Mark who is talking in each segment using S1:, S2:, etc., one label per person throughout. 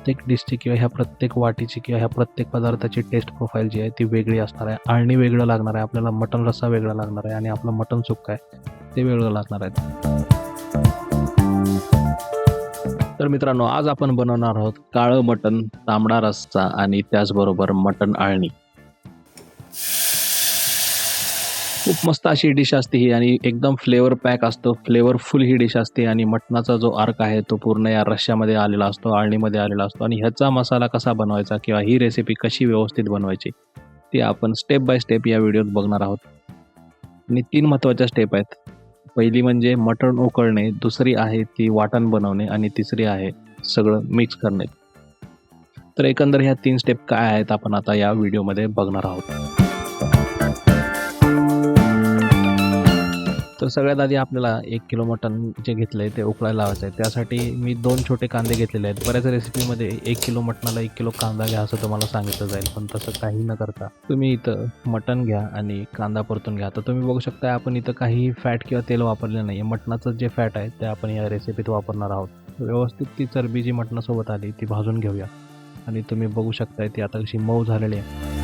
S1: प्रत्येक डिशची किंवा ह्या प्रत्येक वाटीची किंवा ह्या प्रत्येक पदार्थाची टेस्ट प्रोफाईल जी आहे ती वेगळी असणार आहे. आळणी वेगळं लागणार आहे आपल्याला, मटण रस्सा वेगळा लागणार आहे आणि आपलं मटण सुक्का आहे ते वेगळं लागणार आहे. तर मित्रांनो, आज आपण बनवणार आहोत काळं मटण, तांबडा रस्सा आणि त्याचबरोबर मटण आळणी. खूप मस्त अशी डिश असते ही आणि एकदम फ्लेवर पॅक असतो, फ्लेवरफुल ही डिश असते आणि मटणाचा जो अर्क आहे तो पूर्ण या रश्श्यामध्ये आलेला असतो, आळणीमध्ये आलेला असतो आणि ह्याचा मसाला कसा बनवायचा किंवा ही रेसिपी कशी व्यवस्थित बनवायची ती आपण स्टेप बाय स्टेप या व्हिडिओत बघणार आहोत. आणि 3 महत्त्वाच्या स्टेप आहेत. पहिली म्हणजे मटण उकळणे, दुसरी आहे ती वाटण बनवणे आणि तिसरी आहे सगळं मिक्स करणे. तर एकंदर ह्या 3 स्टेप काय आहेत आपण आता या व्हिडिओमध्ये बघणार आहोत. तर सगळ्यात आधी आपल्याला 1 किलो मटण जे घेतलंय ते उकळायला लावायचं आहे. त्यासाठी मी 2 छोटे कांदे घेतलेले आहेत. बऱ्याच रेसिपीमध्ये 1 किलो मटणाला 1 किलो कांदा घ्या असं तुम्हाला सांगितलं जाईल, पण तसं काही न करता तुम्ही इथं मटण घ्या आणि कांदा परतून घ्या. तर तुम्ही बघू शकता आपण इथं काही फॅट किंवा तेल वापरले नाही. मटणाचं जे फॅट आहे ते आपण या रेसिपीत वापरणार आहोत. व्यवस्थित ती चरबी जी मटणासोबत आली ती भाजून घेऊया आणि तुम्ही बघू शकताय ती आता कशी मऊ झालेली आहे.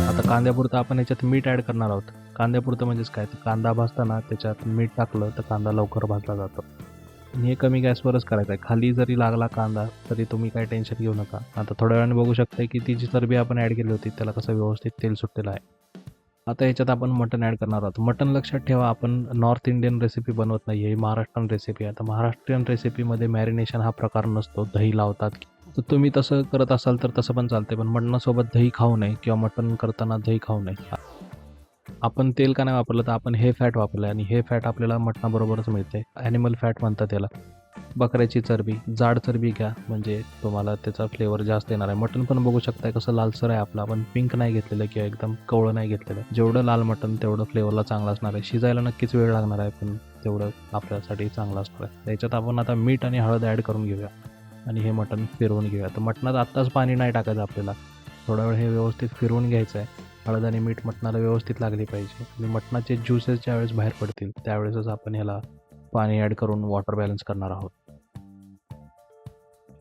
S1: आता कांद्यापुरतं आपण ह्याच्यात मीठ ॲड करणार आहोत. कांद्यापुरतं म्हणजेच काय, तर कांदा भाजताना त्याच्यात मीठ टाकलं तर कांदा लवकर भाजला जातो. आणि हे कमी गॅसवरच करायचं आहे. खाली जरी लागला कांदा तरी तुम्ही काय टेन्शन घेऊ नका. आता थोड्या वेळाने बघू शकता की ती जी चरबी आपण ॲड केली होती त्याला कसं व्यवस्थित तेल सुटलेलं आहे. आता ह्याच्यात आपण मटण ॲड करणार आहोत. मटण लक्षात ठेवा, आपण नॉर्थ इंडियन रेसिपी बनवत नाही, ही महाराष्ट्रीयन रेसिपी आहे. आता महाराष्ट्रीयन रेसिपीमध्ये मॅरिनेशन हा प्रकार नसतो, दही लावतात. तर तुम्ही तसं करत असाल तर तसं पण चालते, पण मटणासोबत दही खाऊ नये किंवा मटण करताना दही खाऊ नये. आपण तेल का नाही वापरलं तर आपण हे फॅट वापरलं आणि हे फॅट आपल्याला मटणाबरोबरच मिळते. ॲनिमल फॅट म्हणतात त्याला. बकऱ्याची चरबी, जाड चरबी घ्या म्हणजे तुम्हाला त्याचा फ्लेवर जास्त येणार आहे. मटण पण बघू शकताय कसं लालसर आहे आपलं, आपण पिंक नाही घेतलेलं किंवा एकदम कवळं नाही घेतलेलं. जेवढं लाल मटण तेवढं फ्लेवरला चांगलं असणार आहे. शिजायला नक्कीच वेळ लागणार आहे, पण तेवढं आपल्यासाठी चांगलं असणार आहे. त्याच्यात आपण आता मीठ आणि हळद ॲड करून घेऊया आणि हे मटण फिरवून घेऊया. तर मटणात आत्ताच पाणी नाही टाकायचं आपल्याला, थोडा वेळ हे व्यवस्थित फिरवून घ्यायचं आहे. हळद आणि मीठ मटणाला व्यवस्थित लागली पाहिजे आणि मटणाचे ज्युसेस ज्यावेळेस बाहेर पडतील त्यावेळेसच आपण ह्याला पाणी ॲड करून वॉटर बॅलन्स करणार आहोत.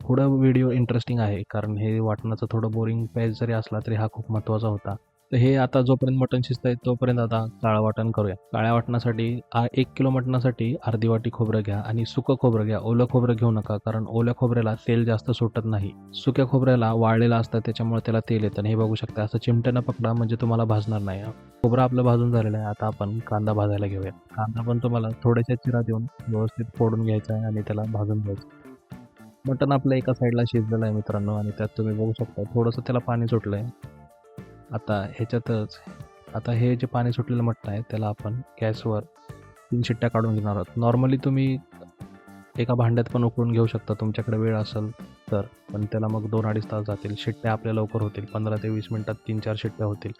S1: पुढं व्हिडिओ इंटरेस्टिंग आहे कारण हे वाटणाचं थोडं बोरिंग पेज जरी असला तरी हा खूप महत्त्वाचा होता. तर हे आता जोपर्यंत मटण शिजतंय तोपर्यंत आता काळं वाटण करूया. काळ्या वाटणासाठी 1 किलो मटणासाठी अर्धी वाटी खोबरं घ्या आणि सुकं खोबरं घ्या. ओलं खोबरं घेऊ नका कारण ओल्या खोबऱ्याला तेल जास्त सुटत नाही. सुक्या खोबऱ्याला वाळलेलं असतं त्याच्यामुळे त्याला तेल येतं. आणि हे बघू शकता असं चिमट्यानं पकडा म्हणजे तुम्हाला भाजणार नाही. खोबरं आपलं भाजून झालेलं आहे. आता आपण कांदा भाजायला घेऊया. कांदा पण तुम्हाला थोड्याशा चिरा देऊन व्यवस्थित फोडून घ्यायचा आहे आणि त्याला भाजून घ्यायचं. मटण आपलं एका साईडला शिजलेलं आहे मित्रांनो आणि त्यात तुम्ही बघू शकता थोडंसं त्याला पाणी सुटलं आहे. आता हे जे पाणी सुटलेलं मटण आहे त्याला आपण गॅसवर 3 शिट्ट्या काढून घेणार आहोत. नॉर्मली तुम्ही एका भांड्यात पण उकळून घेऊ शकता तुमच्याकडे वेळ असेल तर, पण त्याला मग 2-2.5 तास जातील. शिट्ट्या आपल्या लवकर होतील, 15 ते 20 मिनिटात 3-4 शिट्ट्या होतील.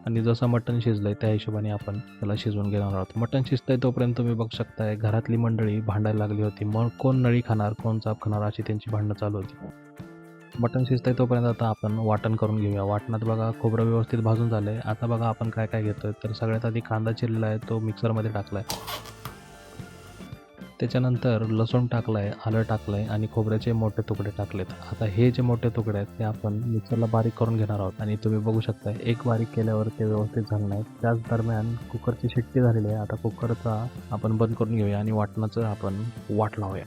S1: आणि जसं मटण शिजलं आहे त्या हिशोबाने आपण त्याला शिजवून घेणार आहोत. मटण शिजतंय तोपर्यंत तुम्ही बघू शकताय घरातली मंडळी भांडायला लागली होती. मग कोण नळी खाणार कोण चाप खाणार अशी त्यांची भांडणं चालू होती. मटण शिजतंय तोपर्यंत आता आपण वाटण करून घेऊया. वाटणात बघा खोबरं व्यवस्थित भाजून झालं आहे. आता बघा आपण काय काय घेतोय, तर सगळ्यात आधी कांदा चिरलेला आहे तो मिक्सरमध्ये टाकला आहे. त्याच्यानंतर लसूण टाकलं आहे, आलं टाकलं आहे आणि खोबऱ्याचे मोठे तुकडे टाकलेत. आता हे जे मोठे तुकडे आहेत ते आपण मिक्सरला बारीक करून घेणार आहोत. आणि तुम्ही बघू शकता एक बारीक केल्यावर ते व्यवस्थित झालं नाही. त्याच दरम्यान कुकरची शिट्टी झालेली आहे. आता कुकरचा आपण बंद करून घेऊया आणि वाटणाचं आपण वाट लावूया.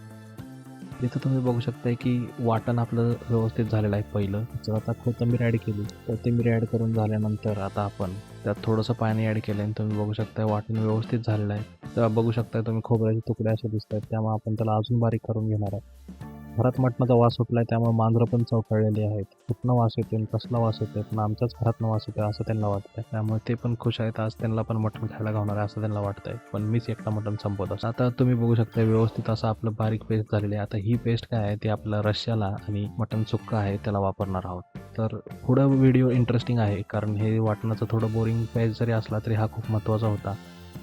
S1: इथं तुम्ही बघू शकताय की वाटण आपलं व्यवस्थित झालेलं आहे पहिलं. तर आता कोथिंबीर ॲड केली. कोथिंबीर ॲड करून झाल्यानंतर आता आपण त्यात थोडंसं पाणी ॲड केलं आणि तुम्ही बघू शकताय वाटण व्यवस्थित झालेलं आहे. तेव्हा बघू शकताय तुम्ही खोबऱ्याचे तुकडे असे दिसत आहेत, त्यामुळे आपण त्याला अजून बारीक करून घेणार आहे. घरात मटणाचा वास सुटला आहे त्यामुळे मांजरं पण चवकळलेली आहेत. कुठनं वास येतोय कसला वास येतोय, पण आमच्याच घरातनं वास येतोय असं त्यांना वाटतंय. त्यामुळे ते पण खुश आहेत, आज त्यांना पण मटण खायला घावणार आहे असं त्यांना वाटतंय. पण मीच एकटा मटण संपवत असतो. आता तुम्ही बघू शकता व्यवस्थित असं आपलं बारीक पेस्ट झालेली आहे. आता ही पेस्ट काय आहे ते आपल्या रश्श्याला आणि मटण सुक्का आहे त्याला वापरणार आहोत. तर पुढं व्हिडिओ इंटरेस्टिंग आहे कारण हे वाटणाचं थोडं बोरिंग पेस्ट जरी असला तरी हा खूप महत्त्वाचा होता.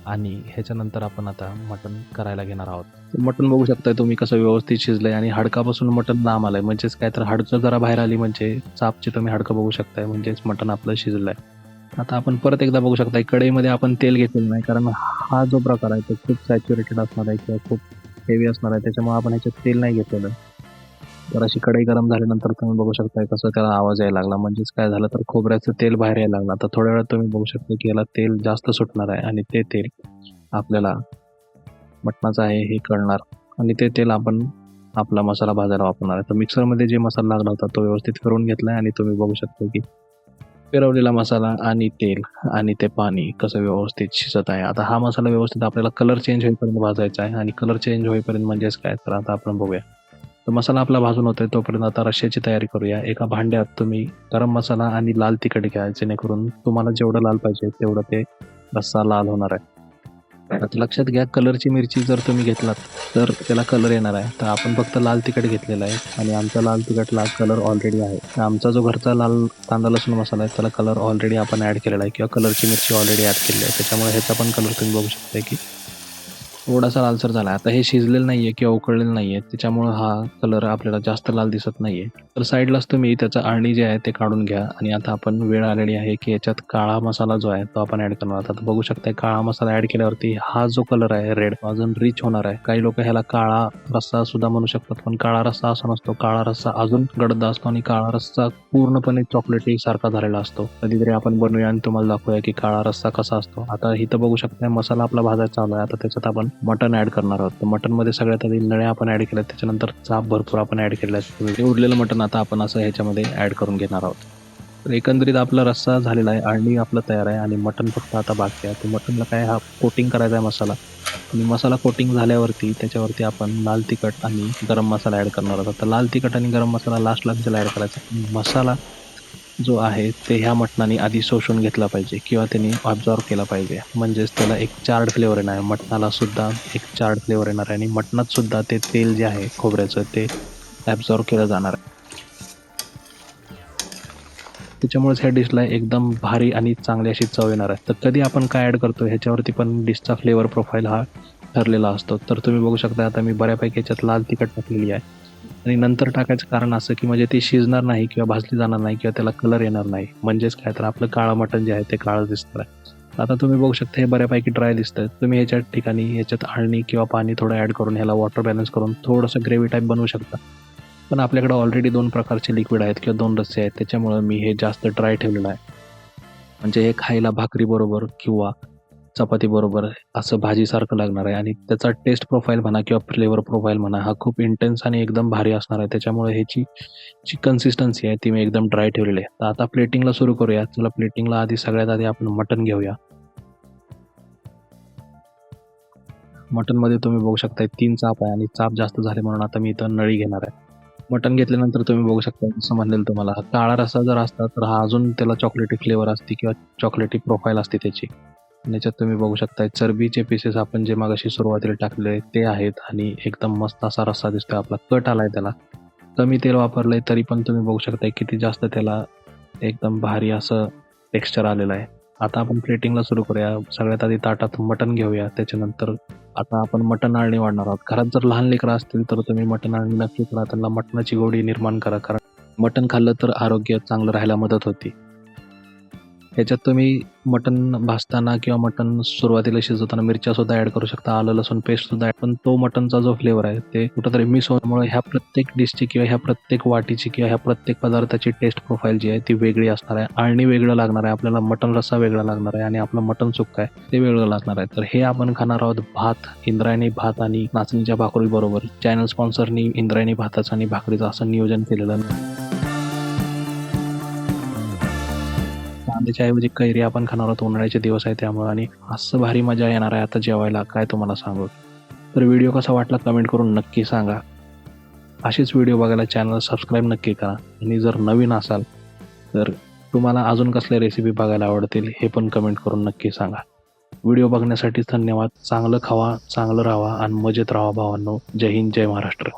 S1: आणि ह्याच्यानंतर आपण आता मटण करायला घेणार आहोत. मटण बघू शकताय तुम्ही कसं व्यवस्थित शिजलंय आणि हाडकापासून मटण लांब आलंय, म्हणजेच काय तर हाडचं जरा बाहेर आली म्हणजे चापची तुम्ही हाडकं बघू शकताय, म्हणजेच मटण आपलं शिजलंय. आता आपण परत एकदा बघू शकताय कढईमध्ये आपण तेल घेतलेलं नाही कारण हा जो प्रकार आहे तो खूप सॅच्युरेटेड असणार आहे किंवा खूप हेवी असणार आहे, त्याच्यामुळे आपण ह्याच्यात तेल नाही घेतलेलं. तर अशी कढई गरम झाल्यानंतर तुम्ही बघू शकता कसं त्याला आवाज यायला लागला. म्हणजेच काय झालं तर खोबऱ्याचं तेल बाहेर यायला लागलं. आता थोड्या वेळात तुम्ही बघू शकता की याला तेल जास्त सुटणार आहे आणि ते तेल आपल्याला मटणाचं आहे हे कळणार आणि ते तेल आपण आपला मसाला भाजायला वापरणार आहे. तर मिक्सरमध्ये जे मसाला लागला होता तो व्यवस्थित फिरवून घेतला आहे आणि तुम्ही बघू शकता की फिरवलेला मसाला आणि तेल आणि ते पाणी कसं व्यवस्थित शिजत आहे. आता हा मसाला व्यवस्थित आपल्याला कलर चेंज होईपर्यंत भाजायचा आहे आणि कलर चेंज होईपर्यंत म्हणजेच काय तर आता आपण बघूया. तर मसाला आपला भाजून होतोय तोपर्यंत आता रश्श्याची तयारी करूया. एका भांड्यात तुम्ही गरम मसाला आणि लाल तिखट घ्या जेणेकरून तुम्हाला जेवढं लाल पाहिजे तेवढं ते रस्सा लाल होणार आहे. आता लक्षात घ्या कलरची मिरची जर तुम्ही घेतलात तर त्याला कलर येणार आहे. तर आपण फक्त लाल तिखट घेतलेला आहे आणि आमचा लाल तिखटला कलर ऑलरेडी आहे. तर आमचा जो घरचा लाल कांदा लसूण मसाला आहे त्याला कलर ऑलरेडी आपण ॲड केलेला आहे किंवा कलरची मिरची ऑलरेडी ॲड केलेली आहे. त्याच्यामुळे ह्याचा पण कलर तुम्ही बघू शकता की थोडासा लालसर झाला. आता हे शिजलेलं नाही आहे किंवा उकळलेलं नाही आहे त्याच्यामुळं हा कलर आपल्याला जास्त लाल दिसत नाही आहे. तर साईडलाच तुम्ही त्याचं अळणी जे आहे ते काढून घ्या आणि आता आपण वेळ आलेली आहे की याच्यात काळा मसाला जो आहे तो आपण ॲड करणार आहोत. आता बघू शकता काळा मसाला ॲड केल्यावरती हा जो कलर आहे रेड अजून रिच होणार आहे. काही लोक ह्याला काळा रस्सा सुद्धा म्हणू शकतात पण काळा रस्सा असा नसतो. काळा रस्सा अजून गडद असतो आणि काळा रस्सा पूर्णपणे चॉकलेटी सारखा झालेला असतो. कधीतरी आपण बनवूया आणि तुम्हाला दाखवूया की काळा रस्सा कसा असतो. आता इथं बघू शकता मसाला आपला भाजायचा चालू आहे. आता त्याच्यात आपण मटण ॲड करणार आहोत. तर मटनमध्ये सगळ्यात आधी नळ्या आपण ॲड केल्या त्याच्यानंतर चाप भरपूर आपण ॲड केलेला आहे. ते उरलेलं मटण आता आपण असं ह्याच्यामध्ये ॲड करून घेणार आहोत. तर एकंदरीत आपला रस्सा झालेला आहे अळणी आपलं तयार आहे आणि मटण फक्त आता बाकी आहे. तर मटणला काय हा कोटिंग करायचा आहे मसाला आणि मसाला कोटिंग झाल्यावरती त्याच्यावरती आपण लाल तिखट आणि गरम मसाला ॲड करणार आहोत. तर लाल तिखट आणि गरम मसाला लास्टला त्याला ॲड करायचा. मसाला जो आहे ते ह्या मटणाने आधी शोषून घेतला पाहिजे किंवा त्यांनी ऑब्झॉर्व केला पाहिजे. म्हणजेच त्याला एक चार्ड फ्लेवर येणार आहे. मटणाला सुद्धा एक चार्ड फ्लेवर येणार आहे आणि मटणात सुद्धा ते तेल जे आहे खोबऱ्याचं ते ॲब्झॉर्व केलं जाणार आहे. त्याच्यामुळेच ह्या डिशला एकदम भारी आणि चांगली अशी चव येणार आहे. तर कधी आपण काय ॲड करतो ह्याच्यावरती पण डिशचा फ्लेवर प्रोफाईल हा ठरलेला असतो. तर तुम्ही बघू शकता आता मी बऱ्यापैकी याच्यात लाल तिखट टाकलेली आहे आणि नंतर टाकायचं कारण असं की म्हणजे ती शिजणार नाही किंवा भाजली जाणार नाही किंवा त्याला कलर येणार नाही. म्हणजेच काय तर आपलं काळं मटण जे आहे ते काळं दिसणार आहे. आता तुम्ही बघू शकता हे बऱ्यापैकी ड्राय दिसतं. तुम्ही ह्याच्या ठिकाणी ह्याच्यात अळणी किंवा पाणी थोडं ॲड करून ह्याला वॉटर बॅलन्स करून थोडंसं ग्रेव्ही टाईप बनवू शकता. पण आपल्याकडे ऑलरेडी 2 प्रकारचे लिक्विड आहेत किंवा 2 रस्से आहेत त्याच्यामुळं मी हे जास्त ड्राय ठेवलेलं आहे. म्हणजे हे खायला भाकरीबरोबर किंवा चपातीबरोबर असं भाजीसारखं लागणार आहे आणि त्याचा टेस्ट प्रोफाईल म्हणा किंवा फ्लेवर प्रोफाईल म्हणा हा खूप इंटेन्स आणि एकदम भारी असणार आहे. त्याच्यामुळे ह्याची जी कन्सिस्टन्सी आहे ती मी एकदम ड्राय ठेवलेली आहे. तर आता प्लेटिंगला सुरू करूया. चला प्लेटिंगला आधी सगळ्यात आधी आपण मटण घेऊया. मटनमध्ये तुम्ही बघू शकता 3 चाप आहे आणि चाप जास्त झाले म्हणून आता मी इथं नळी घेणार आहे. मटण घेतल्यानंतर तुम्ही बघू शकता जसं म्हणेल तुम्हाला हा काळा रस्सा जर असता तर हा अजून त्याला चॉकलेटी फ्लेवर असते किंवा चॉकलेटी प्रोफाईल असते त्याची. आणि याच्यात तुम्ही बघू शकता चरबीचे पीसेस आपण जे मगाशी सुरुवातीला टाकले ते आहेत आणि एकदम मस्त असा रस्सा दिसतोय. आपला कट आलाय त्याला. कमी तेल वापरलंय तरी पण तुम्ही बघू शकता किती जास्त त्याला एकदम भारी असं टेक्स्चर आलेलं आहे. आता आपण प्लेटिंगला सुरू करूया. सगळ्यात आधी ताटात मटण घेऊया. त्याच्यानंतर आता आपण मटण आळणी वाढणार आहोत. घरात जर लहान लेकरं असतील तर तुम्ही मटण आळणी नक्की करा. त्यांना मटणाची गोडी निर्माण करा कारण मटण खाल्लं तर आरोग्य चांगलं राहायला मदत होती. ह्याच्यात तुम्ही मटण भाजताना किंवा मटण सुरुवातीला शिजवताना मिरच्यासुद्धा ॲड करू शकता. आलं लसूण पेस्टसुद्धा पण तो मटणचा जो फ्लेवर आहे ते कुठंतरी मिस होण्यामुळे ह्या प्रत्येक डिशची किंवा ह्या प्रत्येक वाटीची किंवा ह्या प्रत्येक पदार्थाची टेस्ट प्रोफाईल जी आहे ती वेगळी असणार आहे. आळणी वेगळं लागणार आहे आपल्याला, मटण रस्सा वेगळा लागणार आहे आणि आपलं मटण सुक्का आहे ते वेगळं लागणार आहे. तर हे आपण खाणार आहोत भात, इंद्रायणी भात आणि नाचणीच्या भाकरीबरोबर. चॅनल स्पॉन्सरनी इंद्रायणी भाताचं आणि भाकरीचं असं नियोजन केलेलं नाही. कांद्याच्या ऐवजी कैरी आपण खाणार आहोत. उन्हाळ्याचे दिवस आहे त्यामुळे आणि असं भारी मजा येणार आहे आता जेवायला काय तुम्हाला सांगू. तर व्हिडिओ कसा वाटला कमेंट करून नक्की सांगा. असेच व्हिडिओ बघायला चॅनल सबस्क्राईब नक्की करा आणि जर नवीन असाल तर तुम्हाला अजून कसल्या रेसिपी बघायला आवडतील हे पण कमेंट करून नक्की सांगा. व्हिडिओ बघण्यासाठी धन्यवाद. चांगलं खावा, चांगलं राहावा आणि मजेत राहा भावांनो. जय हिंद, जय महाराष्ट्र.